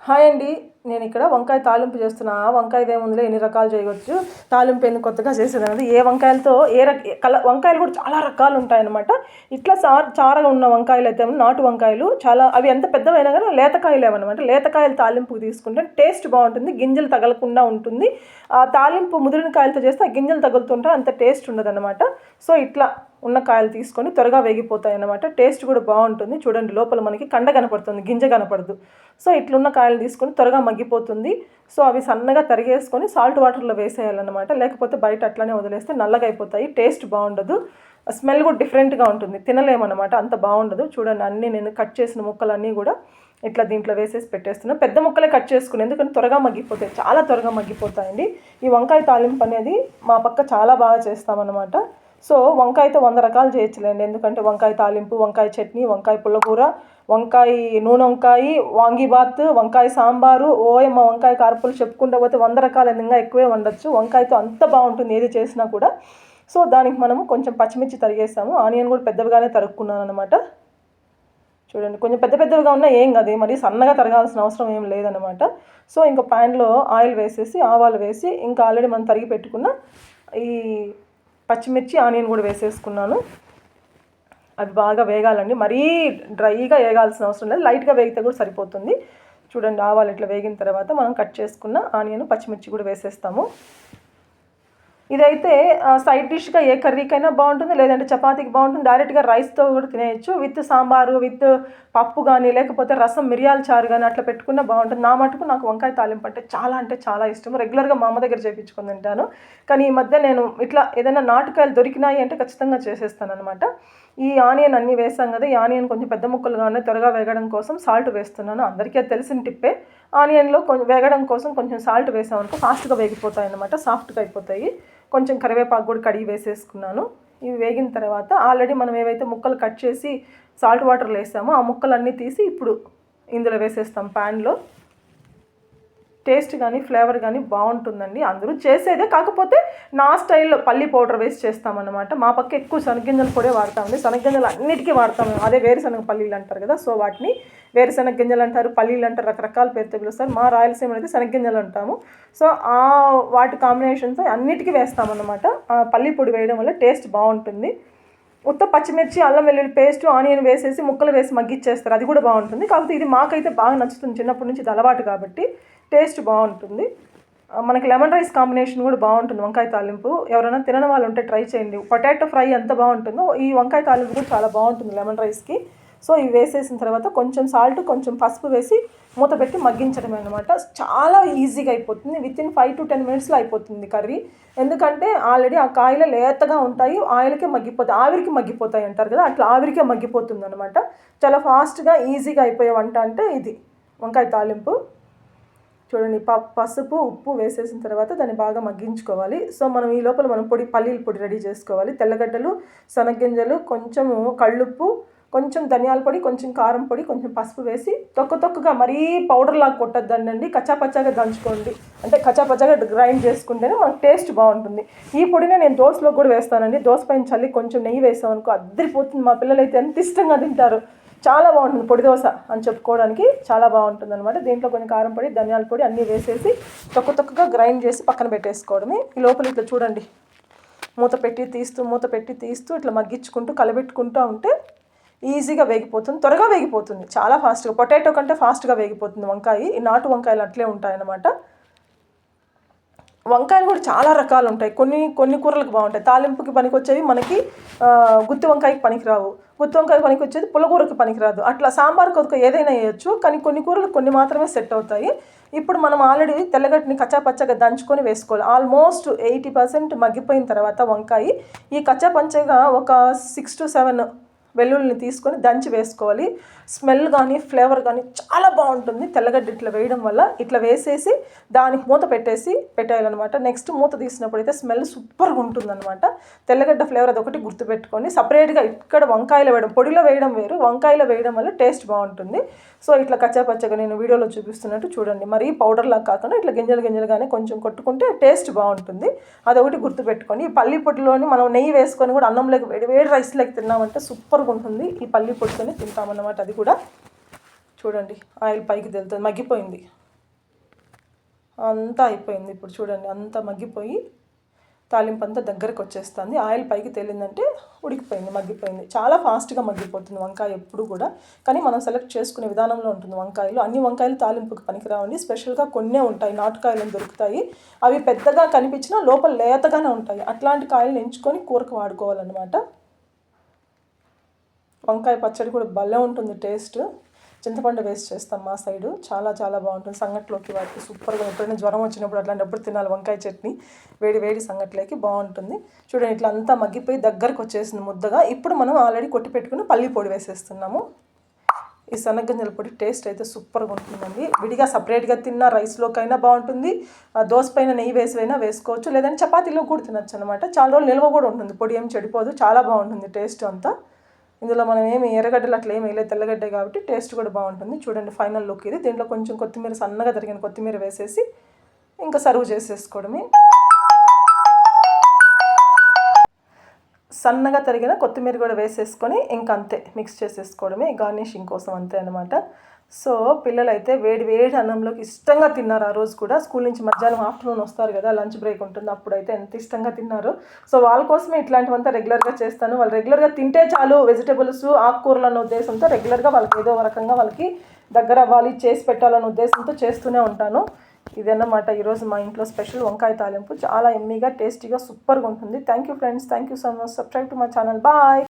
Hi అండి. నేను ఇక్కడ వంకాయ తాలింపు చేస్తున్నా. వంకాయదేముందిలే ఎన్ని రకాలు చేయవచ్చు, తాలింపు ఎందుకు కొత్తగా చేసేది. ఏ వంకాయలతో వంకాయలు కూడా చాలా రకాలు ఉంటాయన్నమాట. ఇట్లా చారగా ఉన్న వంకాయలు అయితే నాటు వంకాయలు చాలా, అవి ఎంత పెద్దవైనా కానీ లేతకాయలు ఏమన్నమాట. లేతకాయలు తాలింపుకు తీసుకుంటే టేస్ట్ బాగుంటుంది, గింజలు తగలకుండా ఉంటుంది. ఆ తాలింపు ముదిరిన కాయలతో చేస్తే ఆ గింజలు తగులుతుంటే అంత టేస్ట్ ఉండదు అనమాట. సో ఇట్లా ఉన్న కాయలు తీసుకొని త్వరగా వేగిపోతాయి అన్నమాట. టేస్ట్ కూడా బాగుంటుంది. చూడండి, లోపల మనకి కండ కనపడుతుంది, గింజ కనపడదు. సో ఇట్లున్న కాయలు తీసుకొని త్వరగా మగ్గిపోతుంది. సో అవి సన్నగా తరిగేసుకొని సాల్ట్ వాటర్లో వేసేయాలన్నమాట. లేకపోతే బయట అట్లానే వదిలేస్తే నల్లగా అయిపోతాయి, టేస్ట్ బాగుండదు. స్మెల్ కూడా డిఫరెంట్గా ఉంటుంది, తినలేమన్నమాట, అంత బాగుండదు. చూడండి, అన్నీ నేను కట్ చేసిన ముక్కలన్నీ కూడా ఇట్లా దీంట్లో వేసేసి పెట్టేస్తున్నాను. పెద్ద ముక్కలే కట్ చేసుకుని, ఎందుకంటే త్వరగా మగ్గిపోతాయి, చాలా త్వరగా మగ్గిపోతాయండి. ఈ వంకాయ తాలింపు అనేది మా పక్క చాలా బాగా చేస్తామన్నమాట. సో వంకాయతో 100 రకాలు చేయొచ్చులేండి. ఎందుకంటే వంకాయ తాలింపు, వంకాయ చట్నీ, వంకాయ పుల్లకూర, వంకాయ నూనె వంకాయ, వాంగిబాత్, వంకాయ సాంబారు, ఓయమ్మ వంకాయ కారపులు చెప్పుకుంటూ పోతే 100 రకాలు ఇంకా ఎక్కువే వండొచ్చు. వంకాయతో అంత బాగుంటుంది ఏది చేసినా కూడా. సో దానికి మనము కొంచెం పచ్చిమిర్చి తరిగేసాము, ఆనియన్ కూడా పెద్దవిగానే తరుక్కున్నాను అనమాట. చూడండి, కొంచెం పెద్దవిగా ఉన్నా ఏం కాదు, మరి సన్నగా తరగాల్సిన అవసరం ఏం లేదనమాట. సో ఇంకా ప్యాన్లో ఆయిల్ వేసేసి ఆవాలు వేసి ఇంకా ఆల్రెడీ మనం తరిగి పెట్టుకున్న ఈ పచ్చిమిర్చి, ఆనియన్ కూడా వేసేసుకున్నాను. అవి బాగా వేగాలండి, మరీ డ్రైగా వేగాల్సిన అవసరం లేదు, లైట్గా వేగితే కూడా సరిపోతుంది. చూడండి, ఆవాలు ఇట్లా వేగిన తర్వాత మనం కట్ చేసుకున్న ఆనియన్, పచ్చిమిర్చి కూడా వేసేస్తాము. ఇదైతే సైడ్ డిష్గా ఏ కర్రీకైనా బాగుంటుంది, లేదంటే చపాతీకి బాగుంటుంది, డైరెక్ట్గా రైస్తో కూడా తినేయచ్చు. విత్ సాంబారు, విత్ పప్పు కానీ, లేకపోతే రసం, మిరియాల చారు కానీ అట్లా పెట్టుకున్నా బాగుంటుంది. నా మటుకు నాకు వంకాయ తాలింపు అంటే చాలా ఇష్టం. రెగ్యులర్గా మా అమ్మ దగ్గర చేయించుకొని తింటాను. కానీ ఈ మధ్య నేను ఇట్లా ఏదైనా నాటుకాయలు దొరికినాయి అంటే ఖచ్చితంగా చేసేస్తాను అనమాట. ఈ ఆనియన్ అన్నీ వేసాం కదా, ఈ ఆనియన్ కొంచెం పెద్ద ముక్కలుగానే త్వరగా వేగడం కోసం సాల్ట్ వేస్తున్నాను. అందరికీ అది తెలిసిన టిప్పే. ఆనియన్లో కొంచెం వేగడం కోసం కొంచెం సాల్ట్ వేసామనుకో ఫాస్ట్గా వేగిపోతాయి అనమాట, సాఫ్ట్గా అయిపోతాయి. కొంచెం కరివేపాకు కూడా కడిగి వేసేసుకున్నాను. ఇవి వేగిన తర్వాత ఆల్రెడీ మనం ఏవైతే ముక్కలు కట్ చేసి సాల్ట్ వాటర్లో వేసామో ఆ ముక్కలన్నీ తీసి ఇప్పుడు ఇందులో వేసేస్తాం ప్యాన్లో. టేస్ట్ కానీ ఫ్లేవర్ కానీ బాగుంటుందండి. అందరూ చేసేదే, కాకపోతే నా స్టైల్లో పల్లి పౌడర్ వేసి చేస్తామన్నమాట. మా పక్క ఎక్కువ శనగగింజలు పొడే వాడతామండి. శనగగింజలు అన్నిటికీ వాడతాము, అదే వేరుశనగ పల్లీలు అంటారు కదా. సో వాటిని వేరుశనగ గింజలు అంటారు, పల్లీలు అంటారు, రకరకాల పేరుతో పిలుస్తారు. మా రాయలసీమ అయితే శనగగింజలు అంటాము. సో వాటి కాంబినేషన్స్ అన్నిటికీ వేస్తామన్నమాట. పల్లి పొడి వేయడం వల్ల టేస్ట్ బాగుంటుంది. ఉత్త పచ్చిమిర్చి, అల్లం వెల్లుల్లి పేస్ట్, ఆనియన్ వేసేసి ముక్కలు వేసి మగ్గిచ్చేస్తారు, అది కూడా బాగుంటుంది. కాకపోతే ఇది మాకైతే బాగా నచ్చుతుంది, చిన్నప్పటి నుంచి ఇది అలవాటు కాబట్టి టేస్ట్ బాగుంటుంది. మనకి లెమన్ రైస్ కాంబినేషన్ కూడా బాగుంటుంది వంకాయ తాలింపు. ఎవరైనా తినని వాళ్ళు ఉంటే ట్రై చేయండి. పొటాటో ఫ్రై ఎంత బాగుంటుందో ఈ వంకాయ తాలింపు కూడా చాలా బాగుంటుంది లెమన్ రైస్కి. సో ఇవి వేసేసిన తర్వాత కొంచెం సాల్ట్, కొంచెం పసుపు వేసి మూత పెట్టి మగ్గించడమే అనమాట. చాలా ఈజీగా అయిపోతుంది, వితిన్ 5 to 10 మినిట్స్లో అయిపోతుంది కర్రీ. ఎందుకంటే ఆల్రెడీ ఆ కాయలు లేతగా ఉంటాయి, ఆయిల్కే మగ్గిపోతాయి, ఆవిరికి మగ్గిపోతాయి అంటారు కదా, అట్లా ఆవిరికే మగ్గిపోతుంది అనమాట. చాలా ఫాస్ట్గా ఈజీగా అయిపోయే వంట అంటే ఇది వంకాయ తాలింపు. చూడండి, పసుపు, ఉప్పు వేసేసిన తర్వాత దాన్ని బాగా మగ్గించుకోవాలి. సో మనం ఈ లోపల మనం పల్లీల పొడి రెడీ చేసుకోవాలి. తెల్లగడ్డలు, శనగగింజలు, కొంచెము కళ్ళుప్పు, కొంచెం ధనియాల పొడి, కొంచెం కారం పొడి, కొంచెం పసుపు వేసి తొక్కగా మరీ పౌడర్ లాగా కొట్టద్దండి, కచ్చాపచ్చాగా దంచుకోండి. అంటే కచ్చాపచ్చాగా గ్రైండ్ చేసుకుంటేనే మనకు టేస్ట్ బాగుంటుంది. ఈ పొడినే నేను దోశలో కూడా వేస్తానండి. దోశ పైన చల్లి కొంచెం నెయ్యి వేసామనుకో అద్దరిపోతుంది. మా పిల్లలు అయితే ఎంత ఇష్టంగా తింటారు, చాలా బాగుంటుంది. పొడి దోశ అని చెప్పుకోవడానికి చాలా బాగుంటుంది అనమాట. దీంట్లో కొంచెం కారం పొడి, ధనియాల పొడి అన్నీ వేసేసి తొక్కగా గ్రైండ్ చేసి పక్కన పెట్టేసుకోవడమే. ఈ లోపల ఇట్లా చూడండి, మూత పెట్టి తీస్తూ ఇట్లా మగ్గించుకుంటూ కలబెట్టుకుంటూ ఉంటే ఈజీగా వేగిపోతుంది, త్వరగా వేగిపోతుంది, చాలా ఫాస్ట్గా. పొటాటో కంటే ఫాస్ట్గా వేగిపోతుంది వంకాయ. ఈ నాటు వంకాయలు అట్లే ఉంటాయన్నమాట. వంకాయలు కూడా చాలా రకాలు ఉంటాయి. కొన్ని కూరలకు బాగుంటాయి, తాలింపుకి పనికొచ్చేవి మనకి గుత్తి వంకాయకి పనికిరావు, గుత్తి వంకాయకి పనికొచ్చేది పుల్లకూరకి పనికిరాదు. అట్లా సాంబార్ కొరకు ఏదైనా వేయచ్చు, కానీ కొన్ని కూరలు కొన్ని మాత్రమే సెట్ అవుతాయి. ఇప్పుడు మనం ఆల్రెడీ తెల్లగడ్డని కచ్చాపచ్చగా దంచుకొని వేసుకోవాలి. ఆల్మోస్ట్ 80% మగ్గిపోయిన తర్వాత వంకాయ ఈ కచ్చాపచ్చగా ఒక 6 to 7 వెల్లుల్లిని తీసుకొని దంచి వేసుకోవాలి. స్మెల్ కానీ ఫ్లేవర్ కానీ చాలా బాగుంటుంది తెల్లగడ్డ ఇట్లా వేయడం వల్ల. ఇట్లా వేసేసి దానికి మూత పెట్టేయాలన్నమాట. నెక్స్ట్ మూత తీసినప్పుడు అయితే స్మెల్ సూపర్గా ఉంటుందన్నమాట. తెల్లగడ్డ ఫ్లేవర్ అదొకటి గుర్తుపెట్టుకొని సపరేట్గా ఇక్కడ వంకాయలు వేయడం, పొడిలో వేయడం వేరు, వంకాయలో వేయడం వల్ల టేస్ట్ బాగుంటుంది. సో ఇట్లా కచ్చాపచ్చగా నేను వీడియోలో చూపిస్తున్నట్టు చూడండి, మరీ పౌడర్లా కాకుండా ఇట్లా గింజలుగానే కొంచెం కొట్టుకుంటే టేస్ట్ బాగుంటుంది. అదొకటి గుర్తుపెట్టుకొని ఈ పల్లి పొడిలోని మనం నెయ్యి వేసుకొని కూడా అన్నంలోకి వేడి రైస్లోకి తిన్నామంటే సూపర్గా ఉంటుంది. ఈ పల్లి పొడితోనే తింటామన్నమాట. అది కూడా చూడండి, ఆయిల్ పైకి తెలుతుంది, మగ్గిపోయింది. అంతా అయిపోయింది. ఇప్పుడు చూడండి అంతా మగ్గిపోయి తాలింపు అంతా దగ్గరకు వచ్చేస్తుంది. ఆయిల్ పైకి తేలిందంటే ఉడికిపోయింది, మగ్గిపోయింది. చాలా ఫాస్ట్గా మగ్గిపోతుంది వంకాయ ఎప్పుడు కూడా. కానీ మనం సెలెక్ట్ చేసుకునే విధానంలో ఉంటుంది వంకాయలు. అన్ని వంకాయలు తాలింపుకి పనికిరావండి. స్పెషల్గా కొన్నే ఉంటాయి, నాటుకాయలు దొరుకుతాయి. అవి పెద్దగా కనిపించినా లోపల లేతగానే ఉంటాయి. అట్లాంటి కాయలు ఎంచుకొని కూరకు వాడుకోవాలన్నమాట. వంకాయ పచ్చడి కూడా భలే ఉంటుంది టేస్ట్. చింతపండు వేస్ట్ చేస్తాం మా సైడు. చాలా చాలా బాగుంటుంది. సంగట్లోకి వాటికి సూపర్గా. ఎప్పుడైనా జ్వరం వచ్చినప్పుడు అట్లాంటప్పుడు తినాలి వంకాయ చట్నీ. వేడి వేడి సంగట్లోకి బాగుంటుంది. చూడండి ఇట్లా అంతా మగ్గిపోయి దగ్గరకు వచ్చేసింది ముద్దగా. ఇప్పుడు మనం ఆల్రెడీ కొట్టి పెట్టుకుని పల్లి పొడి వేసేస్తున్నాము. ఈ శనగగింజల పొడి టేస్ట్ అయితే సూపర్గా ఉంటుందండి. విడిగా సపరేట్గా తిన్నా రైస్లోకైనా బాగుంటుంది. దోశ పైన నెయ్యి వేసివైనా వేసుకోవచ్చు, లేదంటే చపాతీలో కూడా తినచ్చు అనమాట. చాలా రోజులు నిల్వ కూడా ఉంటుంది. పొడి ఏం చెడిపోదు, చాలా బాగుంటుంది టేస్ట్ అంతా. ఇందులో మనం ఏమి ఎర్రగడ్డలు అట్లా ఏమి వేయలేదు, తెల్లగడ్డే కాబట్టి టేస్ట్ కూడా బాగుంటుంది. చూడండి ఫైనల్ లుక్ ఇది. దీంట్లో కొంచెం కొత్తిమీర, సన్నగా తరిగిన కొత్తిమీర వేసేసి ఇంకా సర్వ్ చేసేసుకోవడమే. సన్నగా తరిగిన కొత్తిమీర కూడా వేసేసుకొని ఇంకా అంతే మిక్స్ చేసేసుకోవడమే, గార్నిషింగ్ కోసం అంతే అనమాట. సో పిల్లలైతే వేడి వేడి అన్నంలోకి ఇష్టంగా తిన్నారు. ఆ రోజు కూడా స్కూల్ నుంచి మధ్యాహ్నం ఆఫ్టర్నూన్ వస్తారు కదా, లంచ్ బ్రేక్ ఉంటుంది, అప్పుడైతే ఎంత ఇష్టంగా తిన్నారు. సో వాళ్ళ కోసమే ఇట్లాంటివంతా రెగ్యులర్గా చేస్తాను. వాళ్ళు రెగ్యులర్గా తింటే చాలు వెజిటబుల్స్, ఆకుకూరలు అన్న ఉద్దేశంతో రెగ్యులర్గా వాళ్ళకి ఏదో రకంగా వాళ్ళకి దగ్గర అవ్వాలి, చేసి పెట్టాలన్న ఉద్దేశంతో చేస్తూనే ఉంటాను. ఇదన్నమాట ఈరోజు మా ఇంట్లో స్పెషల్ వంకాయ తాలింపు. చాలా ఎమ్మీగా, టేస్టీగా, సూపర్గా ఉంటుంది. Thank you friends, thank you so much. Subscribe to my channel. Bye.